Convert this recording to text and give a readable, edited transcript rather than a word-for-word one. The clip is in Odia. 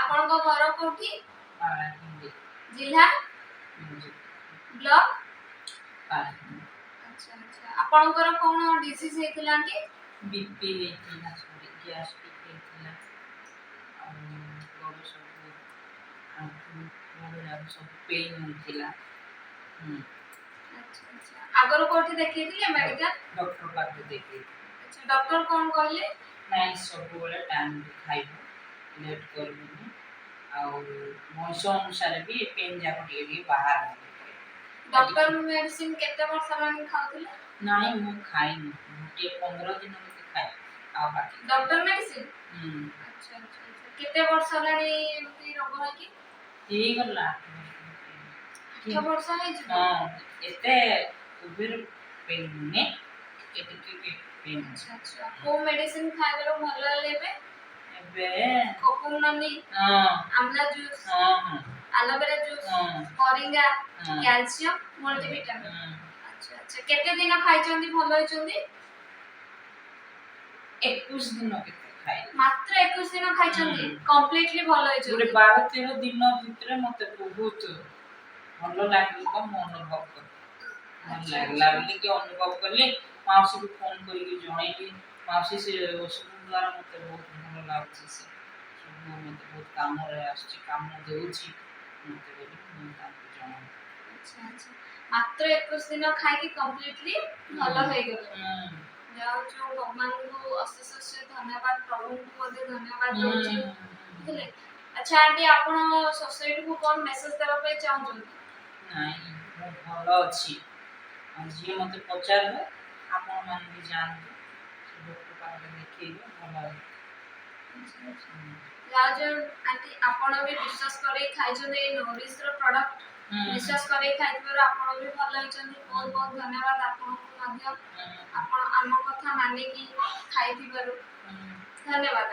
ଆପଣଙ୍କ ଘର କୋଉଠି? ପାରାଦୀପ ଜିଲ୍ଲା ବ୍ଲକ? ଆଚ୍ଛା ଆଚ୍ଛା ଆପଣଙ୍କର କଣ ଡିଜିଜ ହେଇଥିଲା କି? ବିପି ହେଇଥିଲା, ଗ୍ୟାଷ୍ଟ୍ରିକ୍ ହେଇଥିଲା, ଆଉ ଗୋଡ଼ ସବୁ ଆଣ୍ଠୁ ଗୋଡ଼ ସବୁ ପେନ୍ ହେଇଥିଲା। ଆଚ୍ଛା ଆଚ୍ଛା ଆଗରୁ କୋଉଠି ଦେଖେଇଥିଲେ ମେଡିକାଲ? ଡକ୍ଟର ପାଖରେ ଦେଖେଇଥିଲି। ଆଚ୍ଛା ଡକ୍ଟର କଣ କହିଲେ? ନାଇଁ ସବୁବେଳେ ଟାଇମ୍ରେ ଖାଇବ, ଲେଟ୍ କରିବୁନି, ଆଉ ବୟସ ଅନୁସାରେ ବି ପେନ୍ ଯାକ ଟିକେ ଟିକେ ବାହାରିବ। ଡକ୍ଟର ମେଡିସିନ କେତେ ବର୍ଷ ହେଲାଣି ଖାଉଥିଲେ? ନାଇଁ ମୁଁ ଖାଇନି, ଗୋଟିଏ 15 ଦିନ ଖାଏ ଆଉ ବାକି ଡକ୍ଟର ମେଡିସିନ? ଆଚ୍ଛା ଆଚ୍ଛା କେତେ ବର୍ଷ ହେଲାଣି ଏମିତି ରୋଗ ହେଇକି? ହେଇଗଲା 8 ବର୍ଷ ହେଇଯିବ? ହଁ, ଏତେ ଓଭର ପେନ୍ ନୁହେଁ, ଟିକେ ଟିକେ ପେନ୍। ଆଚ୍ଛା କୋଉ ମେଡିସିନ ଖାଇବାରୁ ଭଲ ହେଲେ ଏବେ? ଏବେ କୋକୁନାନି, amla juice, aloe vera juice, moringa, calcium, multivitamin. ଆଚ୍ଛା କେତେ ଦିନ ଖାଇଛନ୍ତି ଭଲ ହେଇଛନ୍ତି? 21 ଦିନ କେତେ ଖାଇଲି। ମାତ୍ର 21 ଦିନ ଖାଇଛନ୍ତି, କମ୍ପ୍ଲିଟଲି ଭଲ ହେଇଛନ୍ତି। 12-13 ଦିନ ଭିତରେ ମତେ ବହୁତ ଭଲ ଲାଗିଲା ତ ମୁଁ ଅନୁଭବ କଲି। ଭଲ ଲାଗିଲା ବୋଲିକି ଅନୁଭବ କଲି, ମାଉସୀକୁ ଫୋନ୍ କରିକି ଜଣେଇଲି, ମାଉସୀ ସେ ଔଷଧ ଦ୍ୱାରା ମତେ ବହୁତ ଭଲ ଲାଗୁଛି, ସେ ସବୁ ମତେ ବହୁତ କାମରେ ଆସୁଛି, କାମ ଦେଉଛି ମତେ ବୋଲି ମୁଁ ତାଙ୍କୁ ଜଣାଇଲି। ଆଚ୍ଛା ମାତ୍ର 21 ଦିନ ଖାଇକି କମ୍ପ୍ଲିଟଲି ଭଲ ହେଇଗଲେ। ଯାଉଛୁ ଭଗବାନଙ୍କୁ ଅଶେଷ ଧନ୍ୟବାଦ, ପ୍ରଭୁଙ୍କୁ ମଧ୍ୟ ଧନ୍ୟବାଦ ଦଉଛି, ବୁଝିଲେ? ଆଚ୍ଛା ଆଣ୍ଟି ଆପଣ ସୋସାଇଟିକୁ କଣ ମେସେଜ ଦେବା ପାଇଁ ଚାହୁଁଛନ୍ତି? ନାଇଁ ମୁଁ ଭଲ ଅଛି, ଆଉ ଯିଏ ମତେ ପଚାରିବ ଆପଣମାନେ ବି ଯାଆନ୍ତୁ, ଡକ୍ଟର ପାଖରେ ଦେଖେଇବେ, ଭଲ ହେବ। ଆଣ୍ଟି ଆପଣ ବି ବିଶ୍ୱାସ କରି ଖାଇଛନ୍ତି ଏଇ ନୋରିଶର ପ୍ରଡକ୍ଟ, ବିଶ୍ୱାସ କରି ଖାଇଥିବାରୁ ଆପଣ ବି ଭଲ ହେଇଛନ୍ତି, ବହୁତ ବହୁତ ଧନ୍ୟବାଦ ଆପଣଙ୍କୁ ମଧ୍ୟ, ଆପଣ ଆମ କଥା ମାନିକି ଖାଇଥିବାରୁ ଧନ୍ୟବାଦ।